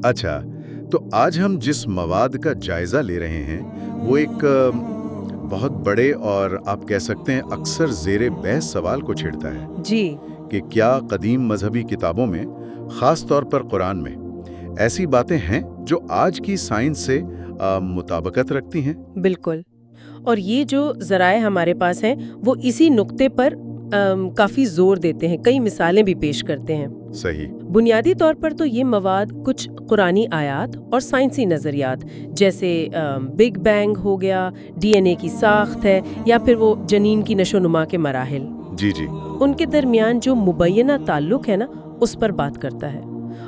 अच्छा, तो आज हम जिस मवाद का जायजा ले रहे हैं वो एक बहुत बड़े और आप कह सकते हैं अक्सर ज़ेरे बहस सवाल को छेड़ता है जी, कि क्या कदीम मजहबी किताबों में, ख़ास तौर पर कुरान में, ऐसी बातें हैं जो आज की साइंस से मुताबिकत रखती हैं? बिल्कुल। और ये जो ज़राए हमारे पास हैं, वो इसी नुक्ते पर काफ़ी ज़ोर देते हैं, कई मिसालें भी पेश करते हैं। सही। बुनियादी तौर पर तो ये मवाद कुछ कुरानी आयात और साइंसी नज़रियात, जैसे बिग बैंग हो गया, डीएनए की साख्त है, या फिर वो जनीन की नशोनुमा के मराहिल, जी जी। उनके दरमियान जो मुबैना ताल्लुक है ना, उस पर बात करता है।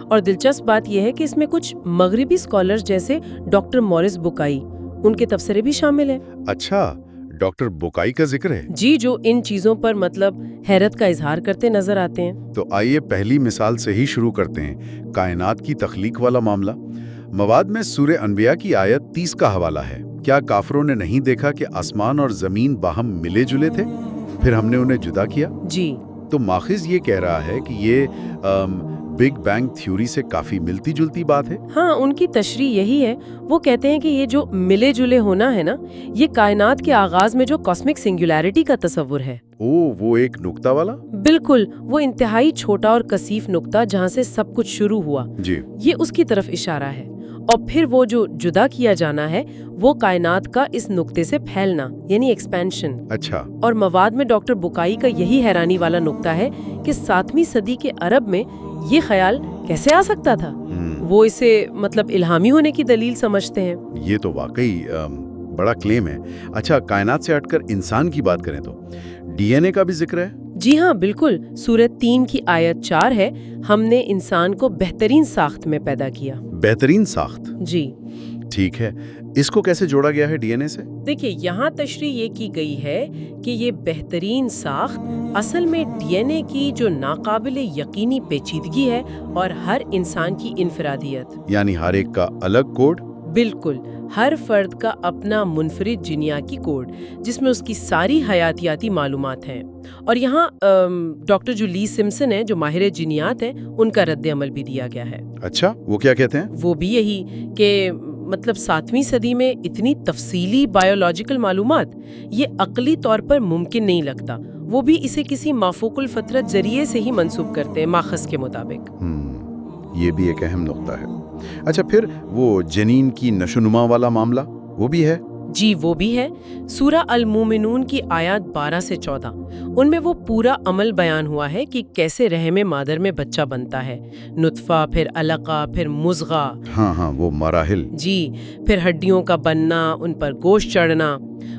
और दिलचस्प बात यह है कि इसमें कुछ मगरिबी स्कॉलर्स जैसे डॉक्टर मॉरिस बुकाई, उनके तबसरे भी शामिल हैं। अच्छा, डॉक्टर बुकाई का जिक्र है। जी, जो इन चीज़ों पर मतलब हैरत का इजहार करते नजर आते हैं। तो आइए पहली मिसाल से ही शुरू करते हैं, कायनात की तख्लीक वाला मामला। मवाद में सूरे अनबिया की आयत 30 का हवाला है। क्या काफरों ने नहीं देखा कि आसमान और जमीन बाहम मिले जुले थे, फिर हमने उन्हें जुदा किया? जी, तो माखिज ये कह रहा है कि ये बिग बैंग थ्योरी से काफी मिलती जुलती बात है। हाँ, उनकी तशरीह यही है। वो कहते हैं कि ये जो मिले जुले होना है ना, ये कायनात के आगाज में जो कॉस्मिक सिंगुलैरिटी का तस्वुर है। ओ, वो एक नुक्ता वाला? बिल्कुल, वो इंतहाई छोटा और कसीफ नुक्ता जहाँ से सब कुछ शुरू हुआ, जी। ये उसकी तरफ इशारा है। और फिर वो जो जुदा किया जाना है, वो कायनात का इस नुक्ते से फैलना, यानी एक्सपेंशन। अच्छा। और मवाद में डॉक्टर बुकाई का यही हैरानी वाला नुक्ता है कि 7वीं सदी के अरब में ये ख्याल कैसे आ सकता था। वो इसे मतलब इल्हामी होने की दलील समझते हैं। ये तो वाकई बड़ा क्लेम है। अच्छा, कायनात से हटकर इंसान की बात करें तो डीएनए का भी जिक्र है? जी हाँ, बिल्कुल। सूरत 3 की आयत 4 है, हमने इंसान को बेहतरीन साख्त में पैदा किया। बेहतरीन साख्त? जी, ठीक है, इसको कैसे जोड़ा गया है डीएनए से? देखिए यहाँ तशरीह ये की गई है कि ये बेहतरीन साख्त असल में डीएनए की जो नाकाबिले यकीनी पेचीदगी है और हर इंसान की इनफरादियत। यानी हर एक का अलग कोड? बिल्कुल, हर फर्द का अपना मुनफरिद जीनियाती कोड, जिसमें उसकी सारी हयातियाती मालूमात हैं। और यहाँ डॉक्टर जो ली सिम्पसन है, जो माहिर जीनियात हैं, उनका रद्द अमल भी दिया गया है। अच्छा, वो क्या कहते हैं? वो भी यही कि मतलब 7वीं सदी में इतनी तफसीली बायोलॉजिकल मालूमात, ये अक्ली तौर पर मुमकिन नहीं लगता। वो भी इसे किसी माफूकुल फतरत जरिए से ही मंसूब करते हैं, माखस के मुताबिक। ये भी एक अहम नुक्ता है। अच्छा, फिर वो जनीन की नशोनुमा वाला मामला, वो भी है? जी, वो भी है। सूरा अल मोमिनून की आयत 12 से 14, उनमें वो पूरा अमल बयान हुआ है कि कैसे रहमे मादर में बच्चा बनता है। नुत्फा, फिर अलका, फिर मुज़गा। हाँ हाँ, वो मराहिल। जी, फिर हड्डियों का बनना, उन पर गोश्त चढ़ना।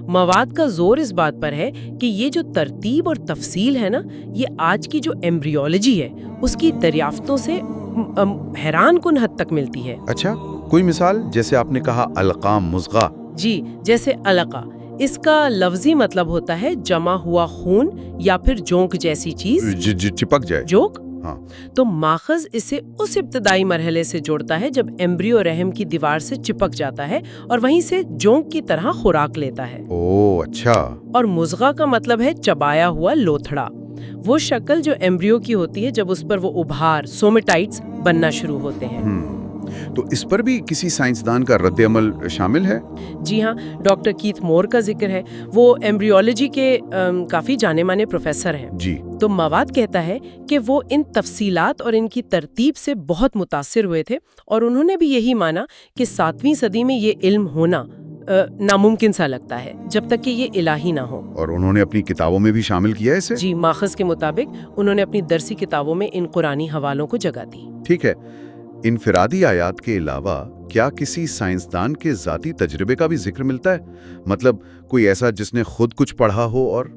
मवाद का जोर इस बात पर है कि ये जो तरतीब और तफसील है ना, ये आज की जो एम्ब्रियोलॉजी है, उसकी दरियाफ्तों से हैरान कुन हद तक मिलती है। अच्छा, कोई मिसाल? जैसे आपने कहा अलकाम, मुज़गा। जी, जैसे अलका, इसका लफ्जी मतलब होता है जमा हुआ खून या फिर जोंक जैसी चीज। चिपक जाए। जोंक? हाँ। तो माखज इसे उस इब्तदाई मरहले से जोड़ता है जब एम्ब्रियो रहम की दीवार से चिपक जाता है और वहीं से जोंक की तरह खुराक लेता है। ओह, अच्छा। और मुज़गा का मतलब है चबाया हुआ लोथड़ा, वो शक्ल जो एम्ब्रियो की होती है जब उस पर वो उभार, सोमेटाइट्स बनना शुरू होते हैं। तो इस पर भी किसी साइंसदान का रद्द अमल शामिल है? जी हाँ, डॉक्टर कीथ मोर का जिक्र है। वो एम्ब्रियोलॉजी के काफी जाने माने प्रोफेसर हैं। जी। तो मवाद कहता है कि वो इन तफसीलात और इनकी तरतीब से बहुत मुतासिर हुए थे और उन्होंने भी यही माना कि 7वीं सदी में ये इल्म होना नामुमकिन सा लगता है जब तक कि ये इलाही ना हो। और उन्होंने अपनी किताबों में भी शामिल किया इसे? जी, माखज के मुताबिक उन्होंने अपनी दरसी किताबों में इन कुरानी हवालों को जगह दी। ठीक है, इनफिरादी आयात के अलावा क्या किसी साइंसदान के ज़ाती तजर्बे का भी जिक्र मिलता है? मतलब कोई ऐसा जिसने खुद कुछ पढ़ा हो? और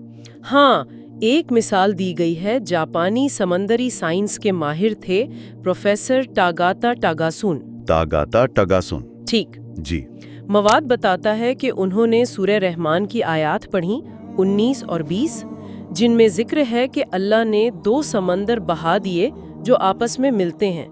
हाँ, एक मिसाल दी गई है। जापानी समंदरी साइंस के माहिर थे प्रोफेसर टागाता टागासुन। तागाता टगासुन। ठीक। जी। मवाद बताता है कि उन्होंने सूरह रहमान की आयात पढ़ी 19 और 20, जिनमें जिक्र है कि अल्लाह ने 2 समंदर बहा दिए जो आपस में मिलते हैं,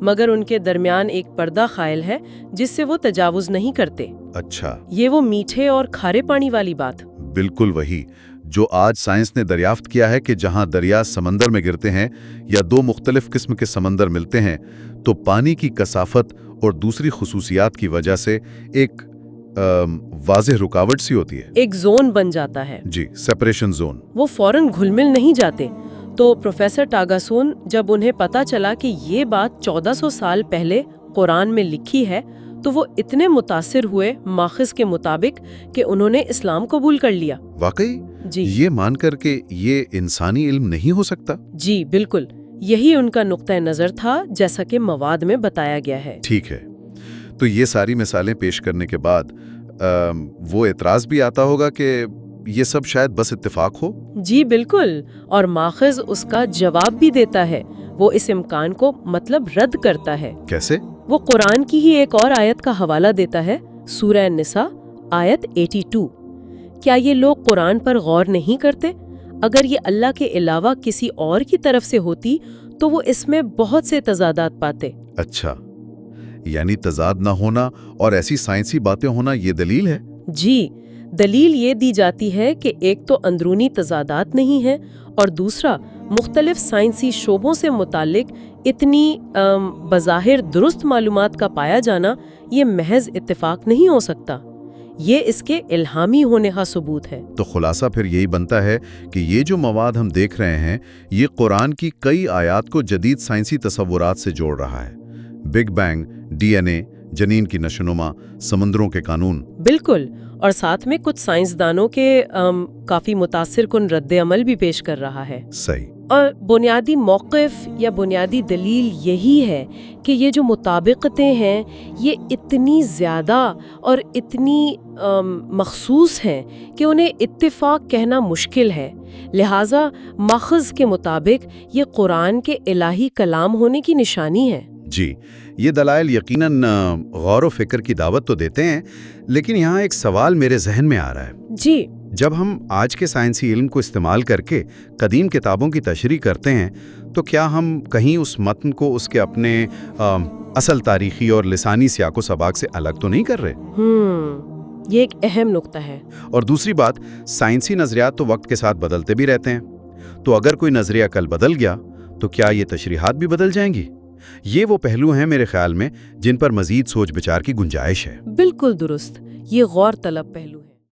मगर उनके दरमियान एक पर्दा कायल है जिससे वो तजावुज नहीं करते। अच्छा। ये वो मीठे और खारे पानी वाली बात। बिल्कुल वही जो आज साइंस ने दरियाफ्त किया है कि जहां दरिया समंदर में गिरते हैं या 2 मुख्तलिफ किस्म के समंदर मिलते हैं तो पानी की कसाफत और दूसरी खसूसियात की वजह से एक वाज़ेह रुकावट सी होती है। एक जोन बन जाता है। जी, सेपरेशन जोन। वो फौरन घुल-मिल नहीं जाते। तो प्रोफेसर टागासोन, जब उन्हें पता चला कि ये बात 1400 साल पहले कुरान में लिखी है, तो वो इतने मुतासिर हुए माखिज के मुताबिक कि उन्होंने इस्लाम कबूल कर लिया। वाकई जी ये मान कर के ये इंसानी इल्म नहीं हो सकता? जी बिल्कुल, यही उनका नुक्ता नज़र था, जैसा कि मवाद में बताया गया है। ठीक है, तो ये सारी मिसालें पेश करने के बाद वो एतराज़ भी आता होगा कि ये सब शायद बस इत्तेफाक हो? जी बिल्कुल, और माखिज उसका जवाब भी देता है। वो इस इम्कान को मतलब रद्द करता है। कैसे? वो कुरान की ही एक और आयत का हवाला देता है, सूरह निसा आयत 82। क्या ये लोग कुरान पर गौर नहीं करते? अगर ये अल्लाह के अलावा किसी और की तरफ से होती तो वो इसमें बहुत से तजादात पाते। अच्छा, यानी तजाद ना होना और ऐसी साइंसी बातें होना ये दलील है? जी, दलील ये दी जाती है कि एक तो अंदरूनी तजादात नहीं है और दूसरा मुख्तलिफ साइंसी शोबों से मुतालिक इतनी बज़ाहिर दुरुस्त मालूमात का पाया जाना ये महज इत्तेफाक नहीं हो सकता। ये इसके इल्हामी होने का सबूत है। तो खुलासा फिर यही बनता है कि ये जो मवाद हम देख रहे हैं ये कुरान की कई आयात को जदीद साइंसी तसव्वुरात से जोड़ रहा है। बिग बैंग, डीएनए, जनीन की नशोनुमा, समुद्रों के कानून। बिल्कुल, और साथ में कुछ साइंसदानों के काफ़ी मुतासिर कुन रद्द अमल भी पेश कर रहा है। सही। और बुनियादी मौक़िफ़ या बुनियादी दलील यही है कि ये जो मुताबिकतें हैं ये इतनी ज़्यादा और इतनी मखसूस हैं कि उन्हें इत्तिफ़ाक़ कहना मुश्किल है। लिहाजा माखज़ के मुताबिक ये कुरान के इलाही कलाम होने की निशानी है। जी, ये दलाइल यकीनन गौर व फिक्र की दावत तो देते हैं, लेकिन यहाँ एक सवाल मेरे जहन में आ रहा है। जी, जब हम आज के साइंसी इल्म को इस्तेमाल करके कदीम किताबों की तशरीह करते हैं तो क्या हम कहीं उस मतन को उसके अपने असल तारीखी और लिसानी सियाको सबाक से अलग तो नहीं कर रहे? ये एक अहम नुक्ता है। और दूसरी बात, साइंसी नज़रियात तो वक्त के साथ बदलते भी रहते हैं, तो अगर कोई नज़रिया कल बदल गया तो क्या ये तशरीहात भी बदल जाएंगी? ये वो पहलू हैं मेरे ख्याल में जिन पर मजीद सोच विचार की गुंजाइश है। बिल्कुल दुरुस्त, ये गौर तलब पहलू